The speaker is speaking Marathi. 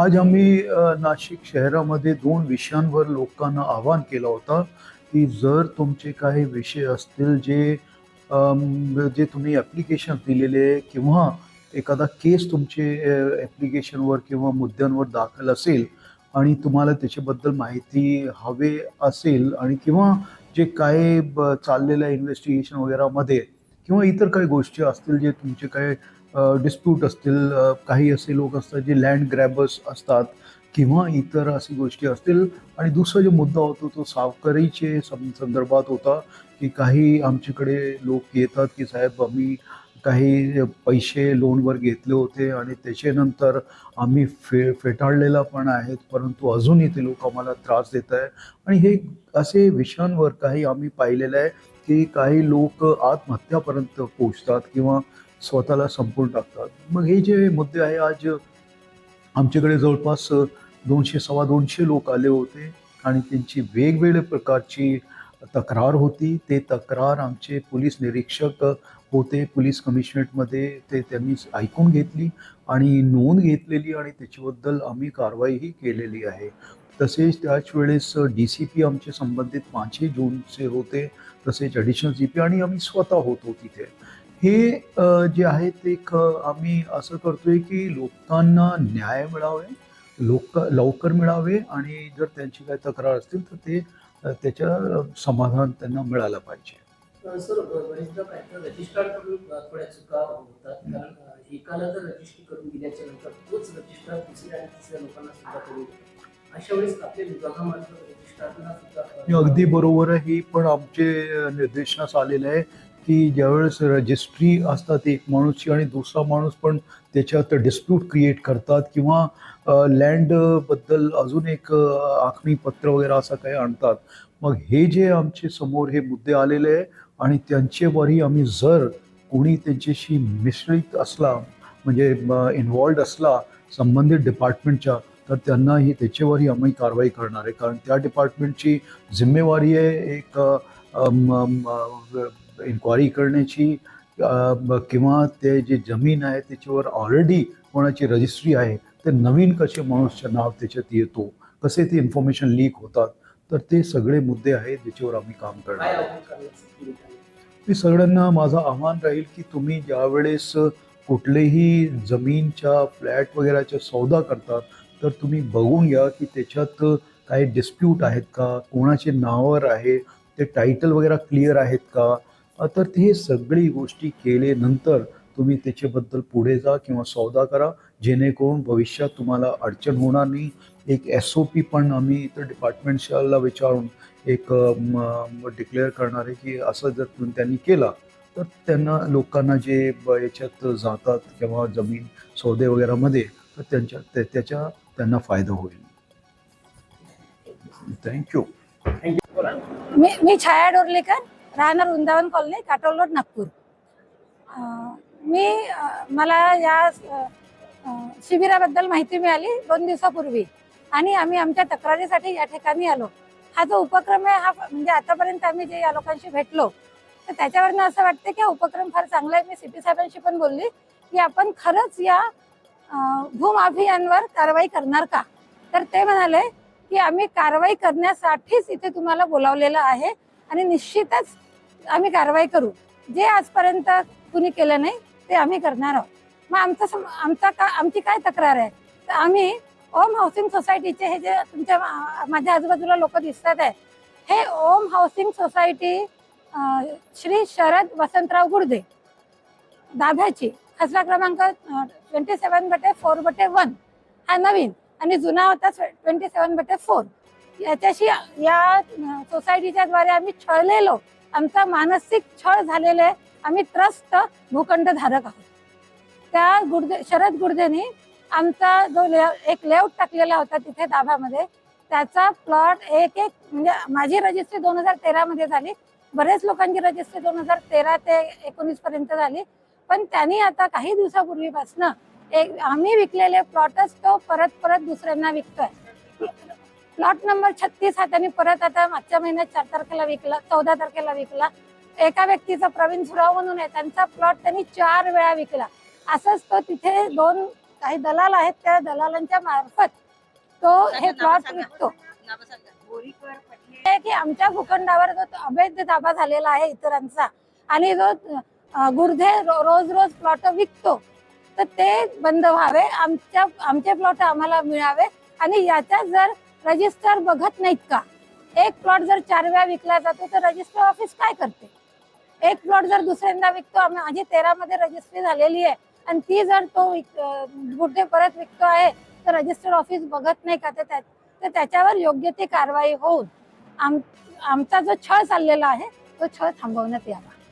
आज आम्ही नाशिक शहरामध्ये दोन विषयांवर लोकांना आवाहन केलं होतं की जर तुमचे काही विषय असतील जे तुम्ही ॲप्लिकेशन दिलेले किंवा एखादा केस तुमचे ॲप्लिकेशनवर किंवा मुद्द्यांवर दाखल असेल आणि तुम्हाला त्याच्याबद्दल माहिती हवे असेल आणि किंवा जे काय चाललेलं इन्व्हेस्टिगेशन वगैरेमध्ये किंवा इतर काही गोष्टी असतील जे तुमचे काही डिस्प्यूट असतील, काही असे लोक असतात जे लँड ग्रॅबर्स असतात किंवा इतर अशी गोष्टी असतील. आणि दुसरा जो मुद्दा होता तो सावकारीचे संदर्भात होता की काही आमच्याकडे लोक येतात की साहेब आम्ही काही पैसे लोनवर घेतले होते आणि त्याच्यानंतर आम्ही फेटाळलेला पण आहेत, परंतु अजूनही ते लोक आम्हाला त्रास देत आहे. आणि हे असे विषयांवर काही आम्ही पाहिलेलं आहे की काही लोक आत्महत्यापर्यंत पोहोचतात किंवा स्वतःला संपवून टाकतात. मग हे जे मुद्दे आहे आज आमच्याकडे जवळपास 200 सव्वा 200 लोक आले होते आणि त्यांची वेगवेगळ्या प्रकारची तक्रार होती. ते तक्रार आमचे पोलीस निरीक्षक होते पोलीस कमिशनरेटमध्ये, ते त्यांनी ऐकून घेतली आणि नोंद घेतलेली आणि त्याच्याबद्दल आम्ही कारवाईही केलेली आहे. तसेच त्याच वेळेस डी-सी-पी आमचे संबंधित 5 जूनचे होते, तसेच ॲडिशनल जी-पी आणि आम्ही स्वतः होतो तिथे. हे जे आहे ते एक आम्ही असं करतोय की लोकांना न्याय मिळावे, लवकर मिळावे आणि जर त्यांची काही तक्रार असतील तर ते त्याच्या समाधान त्यांना मिळालं पाहिजे. सर बरेचदा काय तर रजिस्ट्रार कडून थोड्या चुका होतात. कारण एकाला जर रजिस्ट्री करून दिल्याच्या नंतर तोच रजिस्ट्रार दुसऱ्या आणि तिसऱ्या लोकांना सुद्धा करून देतो. अशा वेळेस आपल्या विभागामार्फत रजिस्ट्रारला सुद्धा अगदी बरोबर आहे. ही पण आमचे निर्देशनास आलेलं आहे की ज्यावेळेस रजिस्ट्री असतात एक माणूसची आणि दुसरा माणूस पण त्याच्यात डिस्प्यूट क्रिएट करतात किंवा लँडबद्दल अजून एक आखणी पत्र वगैरे असं काही आणतात. मग हे जे आमचे समोर हे मुद्दे आलेले आहे आणि त्यांच्यावरही आम्ही जर कोणी त्यांच्याशी मिश्रित असला म्हणजे इन्व्हॉल्ड असला संबंधित डिपार्टमेंटच्या, तर त्यांनाही त्याच्यावरही आम्ही कारवाई करणार आहे. कारण त्या डिपार्टमेंटची जिम्मेवारी आहे एक इन्क्वायरी करण्याची किंवा ते जे जमीन आहे त्याच्यावर ऑलरेडी कोणाची रजिस्ट्री आहे ते नवीन कसे माणूसचे नाव त्याच्यात येतो, कसे ते इन्फॉर्मेशन लीक होतात. तर ते सगळे मुद्दे आहेत ज्याच्यावर आम्ही काम करणार काय आहोत. आव्हान करण्याचं तुम्ही काय? मी सगळ्यांना माझं आव्हान राहील की तुम्ही ज्यावेळेस कुठलेही जमीनच्या फ्लॅट वगैरेचा सौदा करतात तर तुम्ही बघून घ्या की त्याच्यात काही डिस्प्यूट आहेत का, कोणाचे नावावर आहे, ते टायटल वगैरे क्लिअर आहेत का. तर ते सगळी गोष्टी केल्यानंतर तुम्ही त्याच्याबद्दल पुढे जा किंवा सौदा करा, जेणेकरून भविष्यात तुम्हाला अडचण होणार नाही. एक SOP पण आम्ही इतर डिपार्टमेंट्सला विचारून एक डिक्लेअर करणार आहे की असं जर त्यांनी केलं तर त्यांना लोकांना जे याच्यात जातात किंवा जमीन सौदे वगैरेमध्ये तर त्याच्या त्यांना फायदा होईल. थँक्यू. मी छाया डोरलेकर, राहणार वृंदावन कॉलनी, काटोल रोड, नागपूर. मला या शिबिराबद्दल माहिती मिळाली 2 दिवसापूर्वी आणि आम्ही आमच्या तक्रारीसाठी या ठिकाणी आलो. हा जो उपक्रम आहे हा म्हणजे आतापर्यंत आम्ही जे या लोकांशी भेटलो तर त्याच्यावरनं असं वाटतं की हा उपक्रम फार चांगला आहे. मी CP साहेबांशी पण बोलली की आपण खरंच या भूमाफियांवर कारवाई करणार का, तर ते म्हणाले की आम्ही कारवाई करण्यासाठीच इथे तुम्हाला बोलावलेलं आहे आणि निश्चितच आम्ही कारवाई करू. जे आजपर्यंत कुणी केलं नाही ते आम्ही करणार आहोत. मग आमची काय तक्रार आहे, तर आम्ही ओम हाऊसिंग सोसायटीचे हे जे तुमच्या माझ्या आजूबाजूला लोक दिसतात आहे, हे ओम हाऊसिंग सोसायटी श्री शरद वसंतराव गुडदे दाभ्याची, खसरा क्रमांक 27/4/1 हा नवीन आणि जुना होता 27/4. याच्याशी या सोसायटीच्या द्वारे आम्ही छळलेलो, आमचा मानसिक छळ झालेले आहे. आम्ही त्रस्त भूखंडधारक आहोत. त्या शरद गुडदेनी आमचा जो एक लेआउट टाकलेला होता तिथे दाभामध्ये, त्याचा प्लॉट एक म्हणजे माझी रजिस्ट्री 2013 मध्ये झाली, बरेच लोकांची रजिस्ट्री 2013 ते 19 पर्यंत झाली. पण त्यांनी आता काही दिवसापूर्वीपासून आम्ही विकलेले प्लॉटच तो परत दुसऱ्यांना विकतोय. प्लॉट नंबर 36 हा त्यांनी परत आता मागच्या महिन्यात 4 तारखेला विकला, 14 तारखेला विकला. एका व्यक्तीचा प्रवीण सुराव म्हणून आहे, त्यांचा प्लॉट त्यांनी 4 वेळा विकला. असंच तो तिथे 2 काही दलाल आहेत, त्या दलालांच्या मार्फत तो हे प्लॉट विकतो. की आमच्या भूखंडावर जो अवैध ताबा झालेला आहे इतरांचा आणि जो गुर्धे रोज रोज प्लॉट विकतो, तर ते बंद व्हावे, आमचे प्लॉट आम्हाला मिळावे. आणि याच्या जर रजिस्टर बघत नाहीत का, एक प्लॉट जर 4 वेळा विकला जातो तर रजिस्टर ऑफिस काय करते? एक प्लॉट जर दुसऱ्यांदा विकतो, माझी 13 मध्ये रजिस्ट्री झालेली आहे आणि ती जर तो गुर्धे परत विकतो आहे तर रजिस्टर ऑफिस बघत नाही का? तर त्याच्यावर योग्य ती कारवाई होऊन आमचा जो छळ चाललेला आहे तो छळ थांबवण्यात यावा.